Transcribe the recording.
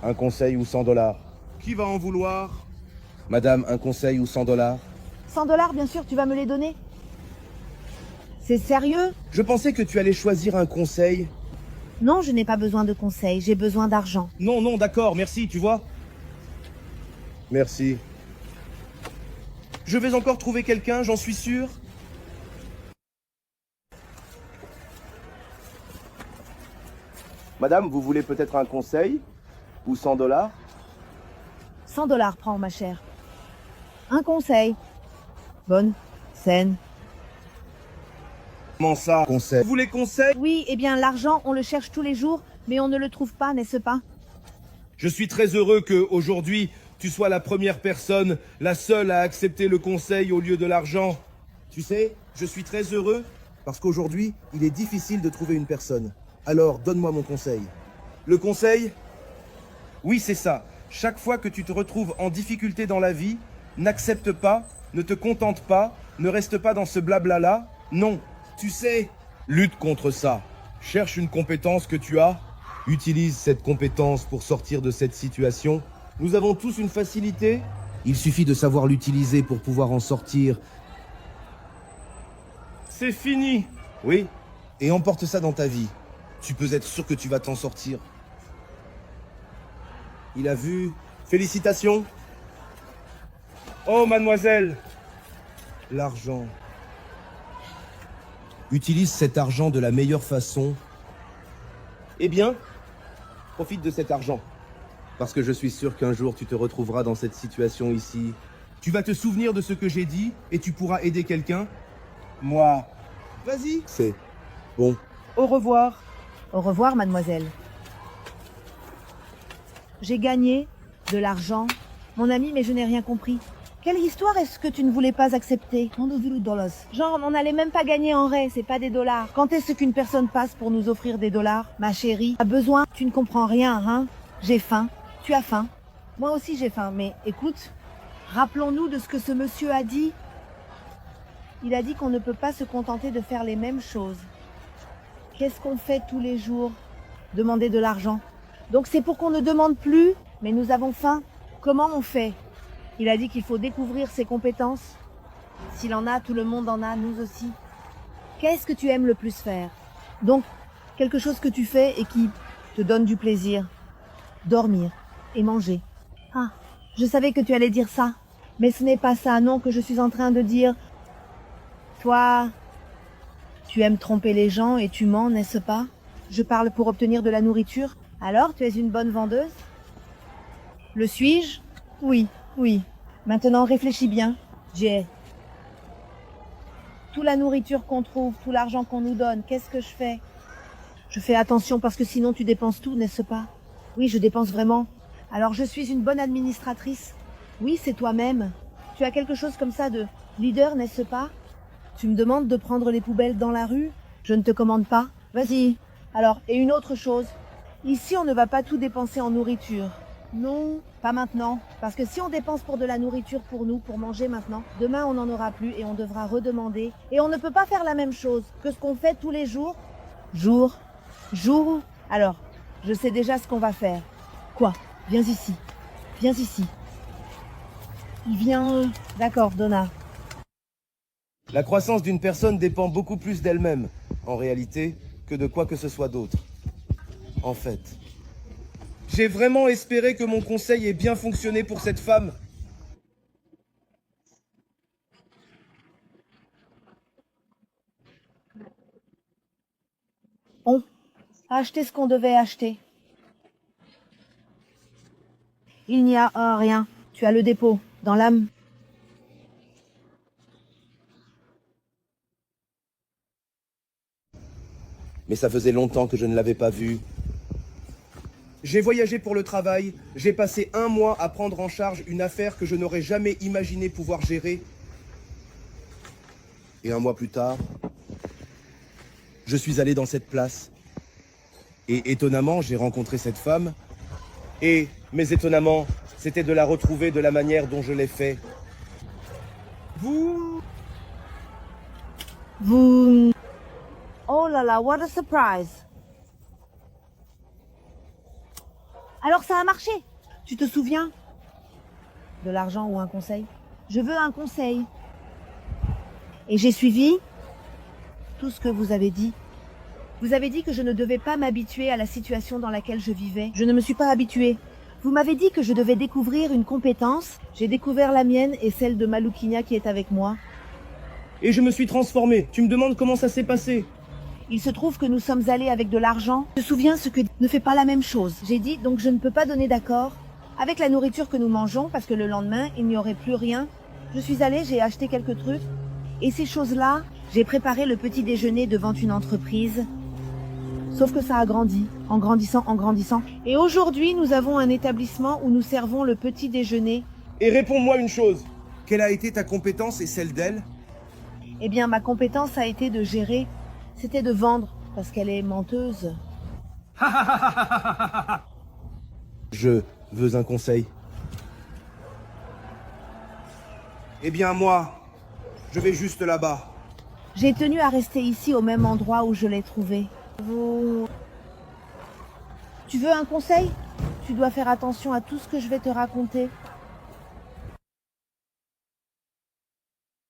Un conseil ou 100 dollars? Qui va en vouloir? Madame, un conseil ou 100 dollars? 100 dollars, bien sûr, tu vas me les donner. C'est sérieux? Je pensais que tu allais choisir un conseil. Non, je n'ai pas besoin de conseils, j'ai besoin d'argent. Non, non, d'accord, merci, tu vois. Merci. Je vais encore trouver quelqu'un, j'en suis sûr. Madame, vous voulez peut-être un conseil? Ou 100 dollars? 100 dollars, prends, ma chère. Un conseil. Bonne, saine. Comment ça? Conseil. Vous voulez conseil? Oui, eh bien, l'argent, on le cherche tous les jours, mais on ne le trouve pas, n'est-ce pas? Je suis très heureux que aujourd'hui tu sois la première personne, la seule à accepter le conseil au lieu de l'argent. Tu sais, je suis très heureux parce qu'aujourd'hui, il est difficile de trouver une personne. Alors, donne-moi mon conseil. Le conseil? Oui, c'est ça. Chaque fois que tu te retrouves en difficulté dans la vie, n'accepte pas, ne te contente pas, ne reste pas dans ce blabla-là. Non, tu sais, lutte contre ça. Cherche une compétence que tu as. Utilise cette compétence pour sortir de cette situation. Nous avons tous une facilité. Il suffit de savoir l'utiliser pour pouvoir en sortir. C'est fini. Oui, et emporte ça dans ta vie. Tu peux être sûr que tu vas t'en sortir. Il a vu. Félicitations. Oh, mademoiselle. L'argent. Utilise cet argent de la meilleure façon. Eh bien, profite de cet argent. Parce que je suis sûr qu'un jour tu te retrouveras dans cette situation ici. Tu vas te souvenir de ce que j'ai dit et tu pourras aider quelqu'un. Moi. Vas-y. C'est bon. Au revoir. Au revoir, mademoiselle. J'ai gagné de l'argent. Mon ami, mais je n'ai rien compris. Quelle histoire est-ce que tu ne voulais pas accepter? Genre, on n'allait même pas gagner en vrai, c'est pas des dollars. Quand est-ce qu'une personne passe pour nous offrir des dollars? Ma chérie, t'as besoin? Tu ne comprends rien, hein? J'ai faim. Tu as faim? Moi aussi j'ai faim, mais écoute, rappelons-nous de ce que ce monsieur a dit. Il a dit qu'on ne peut pas se contenter de faire les mêmes choses. Qu'est-ce qu'on fait tous les jours? Demander de l'argent. Donc c'est pour qu'on ne demande plus, mais nous avons faim. Comment on fait? Il a dit qu'il faut découvrir ses compétences. S'il en a, tout le monde en a, nous aussi. Qu'est-ce que tu aimes le plus faire? Donc, quelque chose que tu fais et qui te donne du plaisir. Dormir et manger. Ah, je savais que tu allais dire ça. Mais ce n'est pas ça, non, que je suis en train de dire. Toi, tu aimes tromper les gens et tu mens, n'est-ce pas? Je parle pour obtenir de la nourriture. Alors, tu es une bonne vendeuse? Le suis-je? Oui, oui. Maintenant, réfléchis bien. J'ai toute la nourriture qu'on trouve, tout l'argent qu'on nous donne. Qu'est-ce que je fais? Je fais attention parce que sinon tu dépenses tout, n'est-ce pas? Oui, je dépense vraiment. Alors je suis une bonne administratrice. Oui, c'est toi-même. Tu as quelque chose comme ça de leader, n'est-ce pas? Tu me demandes de prendre les poubelles dans la rue? Je ne te commande pas. Vas-y. Alors, et une autre chose. Ici, on ne va pas tout dépenser en nourriture. Non, pas maintenant. Parce que si on dépense pour de la nourriture pour nous, pour manger maintenant, demain on n'en aura plus et on devra redemander. Et on ne peut pas faire la même chose que ce qu'on fait tous les jours. Jour. Alors, je sais déjà ce qu'on va faire. Quoi? Viens ici. Viens ici. Il vient... D'accord, Donna. La croissance d'une personne dépend beaucoup plus d'elle-même, en réalité, que de quoi que ce soit d'autre. En fait. J'ai vraiment espéré que mon conseil ait bien fonctionné pour cette femme. On a acheté ce qu'on devait acheter. Il n'y a rien. Tu as le dépôt, dans l'âme. Mais ça faisait longtemps que je ne l'avais pas vu. J'ai voyagé pour le travail, j'ai passé 1 mois à prendre en charge une affaire que je n'aurais jamais imaginé pouvoir gérer. Et 1 mois plus tard, je suis allé dans cette place. Et étonnamment, j'ai rencontré cette femme. Mais étonnamment, c'était de la retrouver de la manière dont je l'ai fait. Vous... Oh là là, what a surprise! Alors ça a marché. Tu te souviens? De l'argent ou un conseil? Je veux un conseil. Et j'ai suivi tout ce que vous avez dit. Vous avez dit que je ne devais pas m'habituer à la situation dans laquelle je vivais. Je ne me suis pas habituée. Vous m'avez dit que je devais découvrir une compétence. J'ai découvert la mienne et celle de Maloukinia qui est avec moi. Et je me suis transformé. Tu me demandes comment ça s'est passé? Il se trouve que nous sommes allés avec de l'argent. Je me souviens ce que ne fait pas la même chose. J'ai dit donc je ne peux pas donner d'accord avec la nourriture que nous mangeons parce que le lendemain il n'y aurait plus rien. Je suis allée, j'ai acheté quelques trucs et ces choses-là, j'ai préparé le petit déjeuner devant une entreprise. Sauf que ça a grandi, en grandissant. Et aujourd'hui, nous avons un établissement où nous servons le petit déjeuner. Et réponds-moi une chose. Quelle a été ta compétence et celle d'elle? Eh bien, ma compétence a été de gérer. C'était de vendre, parce qu'elle est menteuse. Je veux un conseil. Eh bien moi, je vais juste là-bas. J'ai tenu à rester ici au même endroit où je l'ai trouvé. Tu veux un conseil? Tu dois faire attention à tout ce que je vais te raconter.